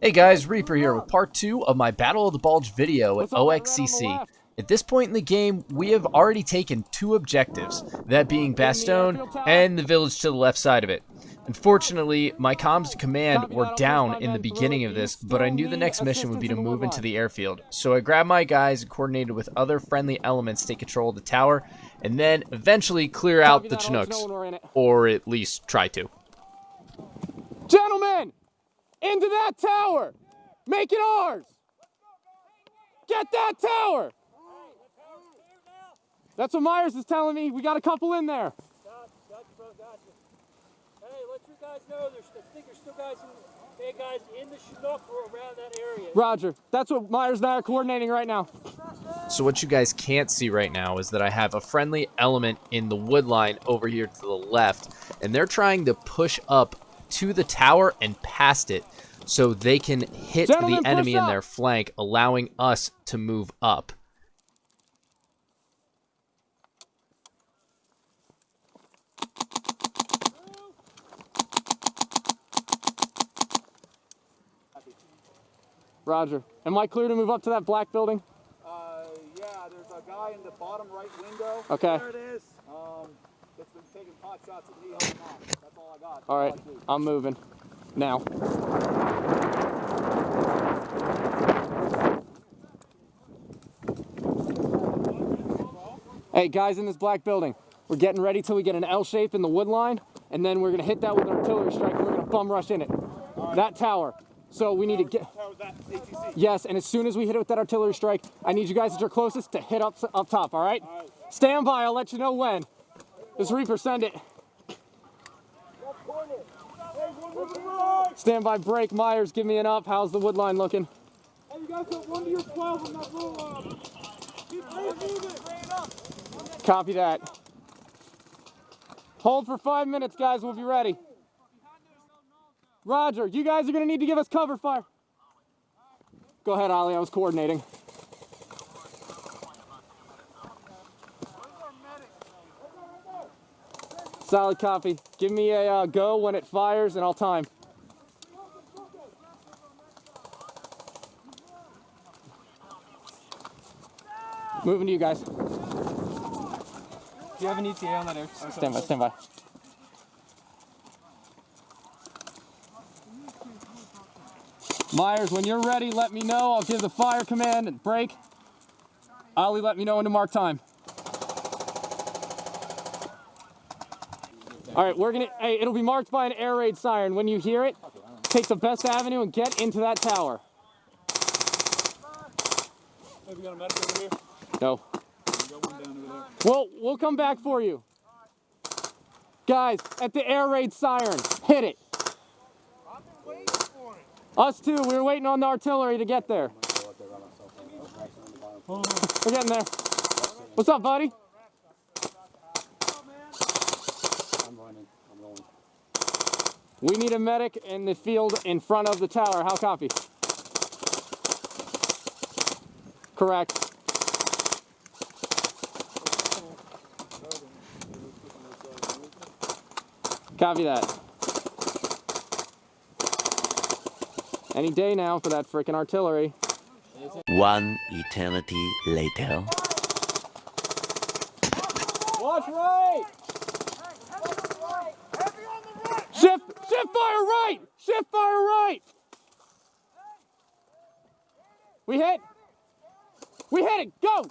Hey guys, Reaper here with part 2 of my Battle of the Bulge video at OXCC. At this point in the game, we have already taken 2 objectives, that being Bastogne and the village to the left side of it. Unfortunately, my comms to command were down in the beginning of this, but I knew the next mission would be to move into the airfield. So I grabbed my guys and coordinated with other friendly elements to take control of the tower, and then eventually clear out the Chinooks. Or at least try to. Gentlemen! Into that tower! Make it ours! Get that tower! That's what Myers is telling me. We got a couple in there. Gotcha, bro, gotcha. Hey, let your guys know I think there's still guys in the Chinook or around that area. Roger. That's what Myers and I are coordinating right now. So what you guys can't see right now is that I have a friendly element in the wood line over here to the left, and they're trying to push up to the tower and past it so they can hit the enemy in their flank, allowing us to move up. Roger. Am I clear to move up to that black building? Yeah, there's a guy in the bottom right window. Okay. There it is. That's been taking pot shots at me holding on. That's all I got. All right, I'm moving. Now. Hey, guys in this black building, we're getting ready till we get an L shape in the wood line, and then we're going to hit that with an artillery strike, and we're going to bum rush in it. That tower. So we need to get... Yes, and as soon as we hit it with that artillery strike, I need you guys that are closest to hit up top, all right? Stand by, I'll let you know when. This Reaper, send it. Stand by, break. Myers, give me an up. How's the wood line looking? Hey, you guys got 1 to your 12 on that little, Copy that. Hold for 5 minutes, guys. We'll be ready. Roger, you guys are going to need to give us cover fire. Go ahead, Ollie. I was coordinating. Solid copy. Give me a go when it fires, and I'll time. Moving to you guys. Do you have an ETA on that air? Stand by, stand by. Myers, when you're ready, let me know. I'll give the fire command and break. Ollie, let me know when to mark time. All right, hey, it'll be marked by an air raid siren. When you hear it, take the best avenue and get into that tower. Have you got a medic over here? No. You got one down over there. Well, we'll come back for you. Guys, at the air raid siren, hit it. I've been waiting for it. Us too, we were waiting on the artillery to get there. We're getting there. What's up, buddy? We need a medic in the field in front of the tower. How copy? Correct. Copy that. Any day now for that frickin' artillery. 1 eternity later. Watch right! Shift fire right! Shift fire right! We hit! We hit it! Go!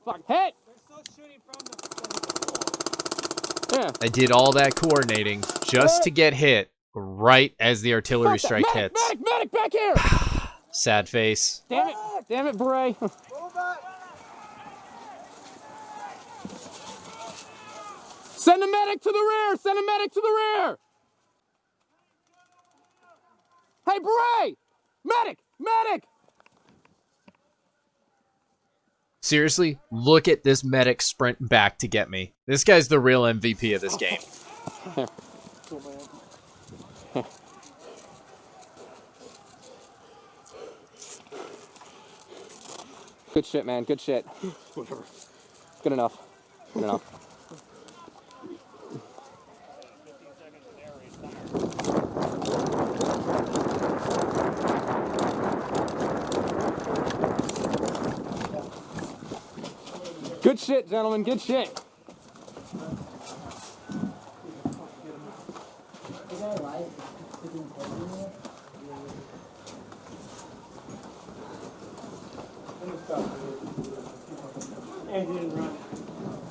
Fuck, hit! Yeah. I did all that coordinating just to get hit right as the artillery strike hits. Medic, back here! Sad face. Damn it, Beret. Send a medic to the rear! Send a medic to the rear! Hey, Beret! Medic! Seriously, look at this medic sprint back to get me. This guy's the real MVP of this game. Good shit, man. Good shit. Whatever. Good enough. Good enough. Good shit, gentlemen, good shit.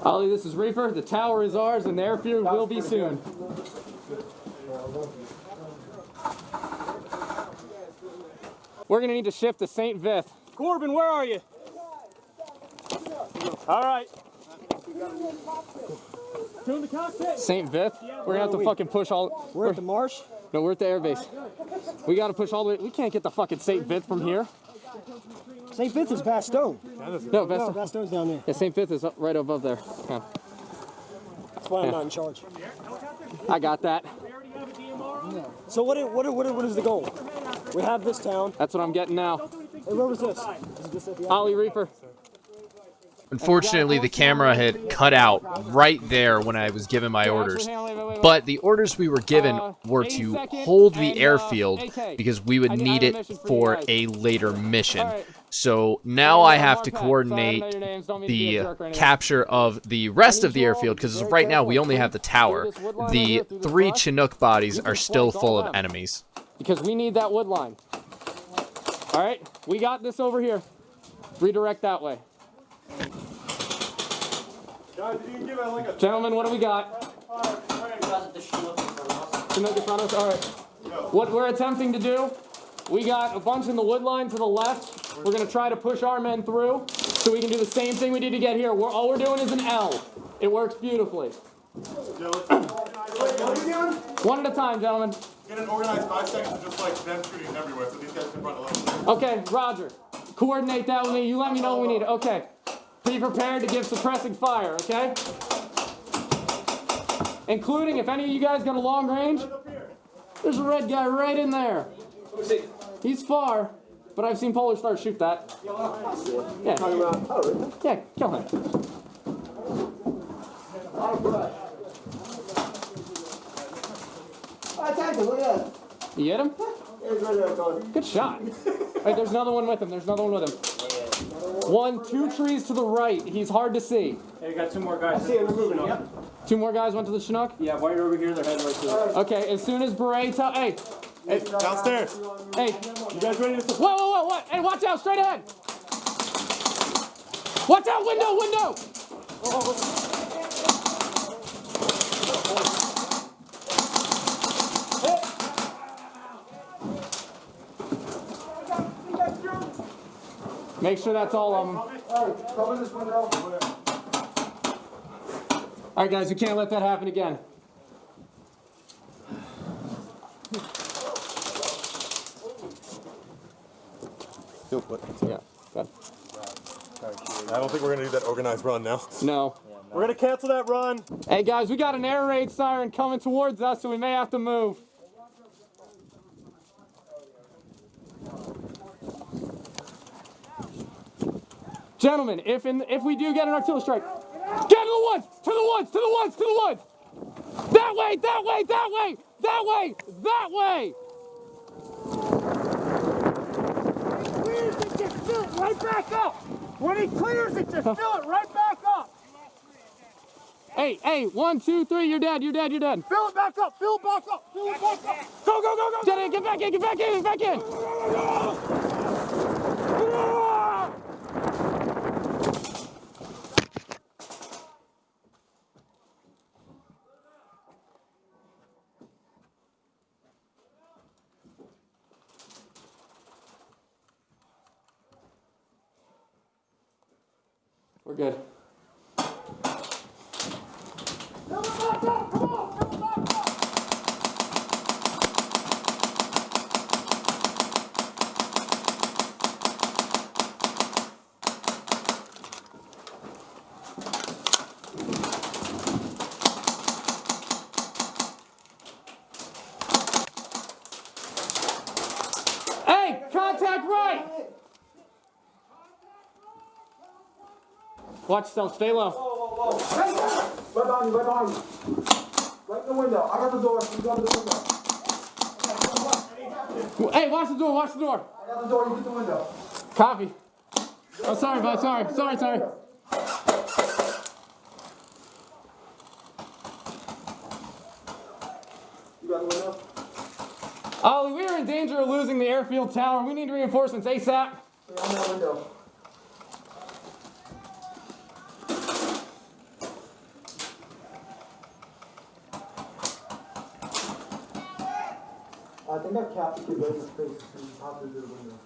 Ollie, this is Reaper. The tower is ours, and the airfield will be soon. We're gonna need to shift to St. Vith. Corbin, where are you? All right. Tune the cockpit. St. Vith? We're gonna have to fucking push all. We're at the marsh? No, we're at the airbase. We gotta push all the way. We can't get the fucking St. Vith from here. St. Vith is Bastogne. No, Bastogne's down there. Yeah, St. Vith is up, right above there. Yeah. That's why I'm not in charge. I got that. So what is the goal? We have this town. That's what I'm getting now. Hey, where was this? Is this at the Ollie Reaper. Unfortunately, the camera had cut out right there when I was given my orders. But the orders we were given were to hold the airfield because we would need it for a later mission. So now I have to coordinate the capture of the rest of the airfield because right now we only have the tower. The 3 Chinook bodies are still full of enemies. Because we need that wood line. All right, we got this over here. Redirect that way. Gentlemen, what do we got? Chinook in front of us? All right. What we're attempting to do, we got a bunch in the wood line to the left. We're going to try to push our men through so we can do the same thing we did to get here. All we're doing is an L. It works beautifully. One at a time, gentlemen. Get an organized 5 seconds, just like them shooting everywhere, so these guys can run a little. Okay, Roger. Coordinate that with me. You let me know when we need it. Okay. Be prepared to give suppressing fire, okay? Including if any of you guys got a long range, there's a red guy right in there. He's far, but I've seen Polarstar shoot that. Yeah. Yeah, kill him. You hit him? Good shot. Wait, there's another one with him. There's another one with him. 2 trees to the right. He's hard to see. Hey, you got 2 more guys. I see him moving up. Yep. 2 more guys went to the Chinook? Yeah, right over here. They're heading right to it. Okay, as soon as Beret hey, Downstairs. Hey, You guys ready to... whoa. Hey, watch out, straight ahead. Watch out, window. Make sure that's all of them. Cover this window. All right, guys, we can't let that happen again. Yeah, good. I don't think we're going to do that organized run now. No. We're going to cancel that run. Hey, guys, we got an air raid siren coming towards us, so we may have to move. Gentlemen, if we do get an artillery strike, get to the woods! To the woods! To the woods! To the woods! That way! That way! That way! That way! That way! Clears it, just fill it right back up. When he clears it, just fill it right back up. Hey, 1, 2, 3, you're dead, you're dead, you're dead. Fill it back up, fill it back up, fill it back up. Go, go, go, go. Get in, get back in, get back in, get back in. We're good. Fill it back up, come on, fill it back up. Hey, contact right! Watch yourself, stay low. Whoa. Right behind you, right behind you. Right in the window. I got the door. You go to the window. Hey, watch the door, watch the door. I got the door. You get the window. Copy. Oh, sorry, bud, sorry. the window. Ollie, we are in danger of losing the Airfield tower. We need reinforcements ASAP. Around that window. I think I capped the kid right in his face as he popped into the window.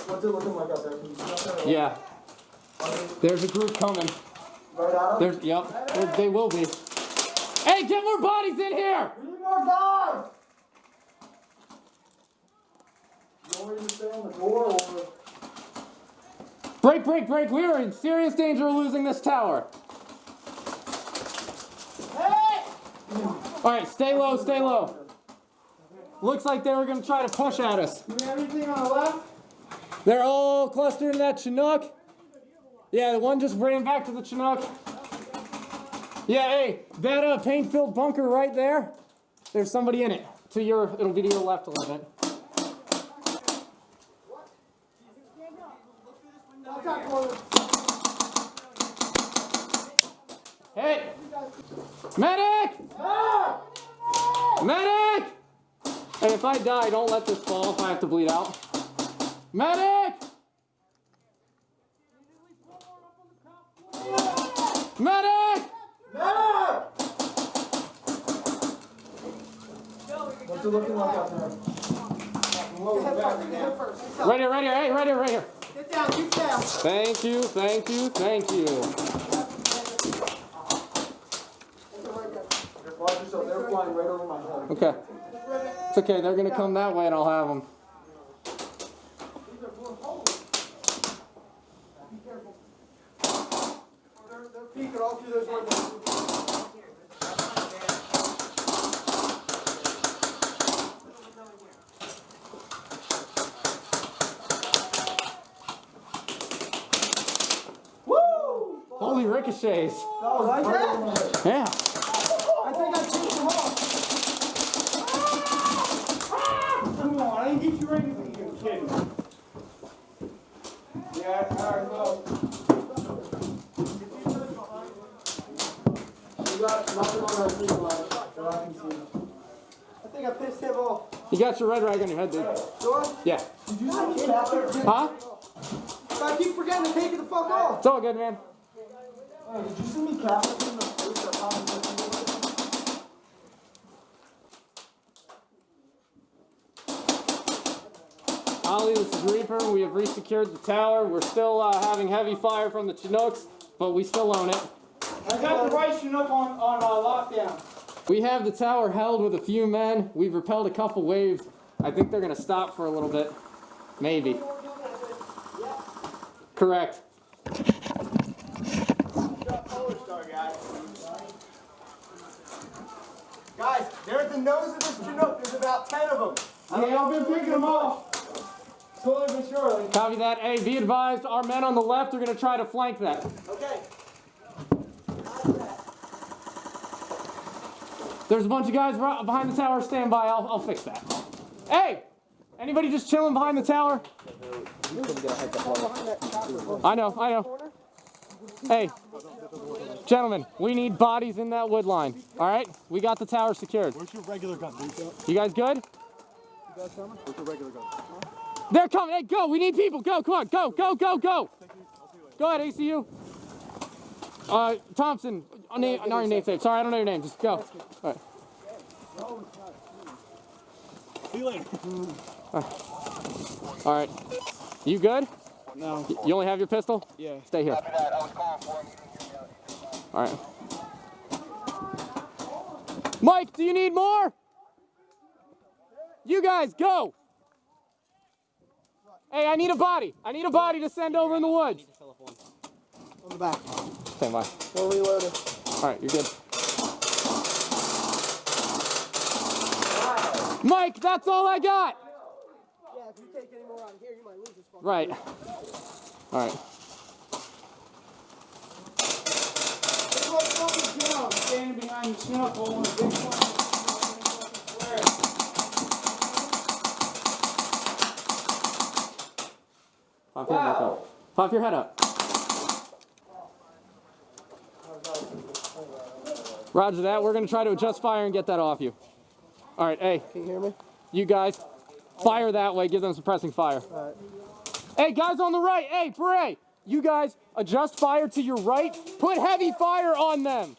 What's it looking like out there? Can you see out there? Yeah. There's a group coming. Right out? There's, yep, they will be. Hey, get more bodies in here! We need more guys! You want me to stay on the door or? Break, break, break. We are in serious danger of losing this tower. Hey! All right, stay low, stay low. Looks like they were going to try to push at us. Do we have anything on the left? They're all clustered in that Chinook. Yeah, the one just ran back to the Chinook. Yeah, hey, that paint-filled bunker right there, there's somebody in it. It'll be to your left a little bit. Hey! Medic! Medic! Hey, if I die, don't let this fall if I have to bleed out. Medic! Medic! Medic! What's it looking like out there? Right here, right here, hey, right here, right here. Get down, keep down. Thank you, thank you, thank you. Watch yourself, they're flying right over my head. Okay. It's okay, they're gonna come that way and I'll have them. They're peeking all through those windows. Woo! Holy ricochets. That was right over my head. Yeah. I think I chased them off. Come on, I didn't get you ready for you, kidding. Yeah, alright, well. We got nothing on our feet line that I can see. I think I pissed him off. You got your red rag on your head, dude. Sure? Yeah. Did you see me capture? Huh? I keep forgetting to take it the fuck off. It's all good, man. Hey, did you see me capture in the face that popped into the Ollie, this is Reaper. We have resecured the tower. We're still having heavy fire from the Chinooks, but we still own it. I got the right Chinook on lockdown. We have the tower held with a few men. We've repelled a couple waves. I think they're going to stop for a little bit. Maybe. Correct. Polarstar, guys. Guys, they're at the nose of this Chinook. There's about 10 of them. Yeah, I've been picking them off. Slowly but surely. Copy that. Hey, be advised, our men on the left are going to try to flank that. Okay. There's a bunch of guys behind the tower. Stand by. I'll fix that. Hey! Anybody just chilling behind the tower? I know. Hey, gentlemen, we need bodies in that wood line. All right? We got the tower secured. Where's your regular gun, dude? You guys good? You guys coming? Where's your regular gun? They're coming. Hey, go. We need people. Go. Come on. Go. Go. Go. Go. Go ahead, ACU. Thompson. Not your name tape. Sorry, I don't know your name. Just go. All right. See you later. All right. You good? No. You only have your pistol? Yeah. Stay here. All right. Mike, do you need more? You guys, go. Hey, I need a body. I need a body to send over in the woods. On the back. Stand by. We're reloaded. All right, you're good. Mike, that's all I got. Yeah, if you take any more out here, you might lose this fucking. Right. All right. Look what fucking Joe standing behind the Chinook holding a big fucking square. Pop your head back up. Pop your head up. Roger that. We're going to try to adjust fire and get that off you. All right, hey. Can you hear me? You guys, fire that way. Give them suppressing fire. All right. Hey, guys on the right. Hey, Beret. You guys, adjust fire to your right. Put heavy fire on them.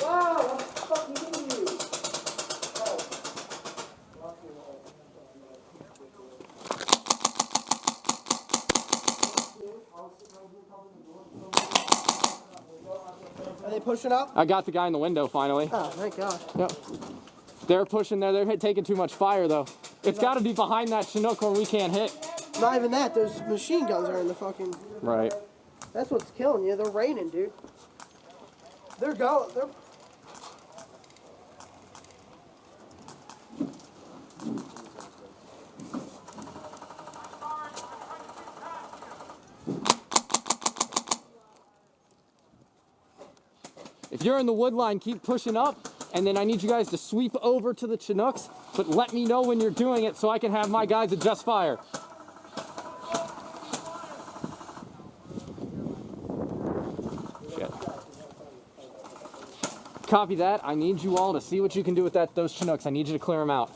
Wow, I'm fucking hitting you. Are they pushing up? I got the guy in the window finally. Oh, thank God. Yep. They're pushing there. They're taking too much fire though. It's got to be behind that Chinook where we can't hit. Not even that. Those machine guns are in the fucking... Right. That's what's killing you. They're raining, dude. They're going. They're... If you're in the wood line, keep pushing up, and then I need you guys to sweep over to the Chinooks, but let me know when you're doing it so I can have my guys adjust fire. Shit. Copy that. I need you all to see what you can do with those Chinooks. I need you to clear them out.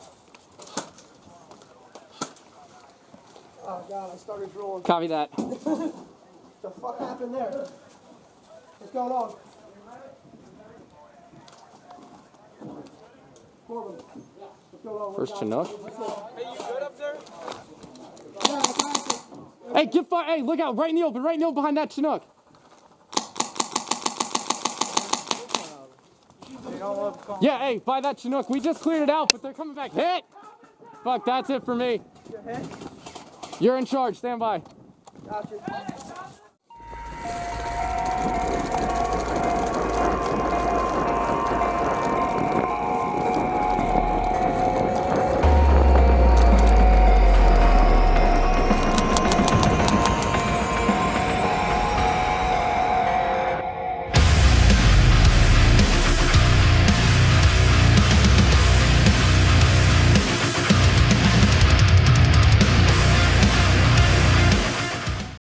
Oh, God, I started drooling. Copy that. What the fuck happened there? What's going on? Corbin, what's going on? First Chinook. Hey, you good up there? Hey, get fire. Hey, look out. Right in the open. Right in the open behind that Chinook. Yeah, hey, by that Chinook. We just cleared it out, but they're coming back. Hit! Fuck, that's it for me. You're in charge. Stand by. Gotcha.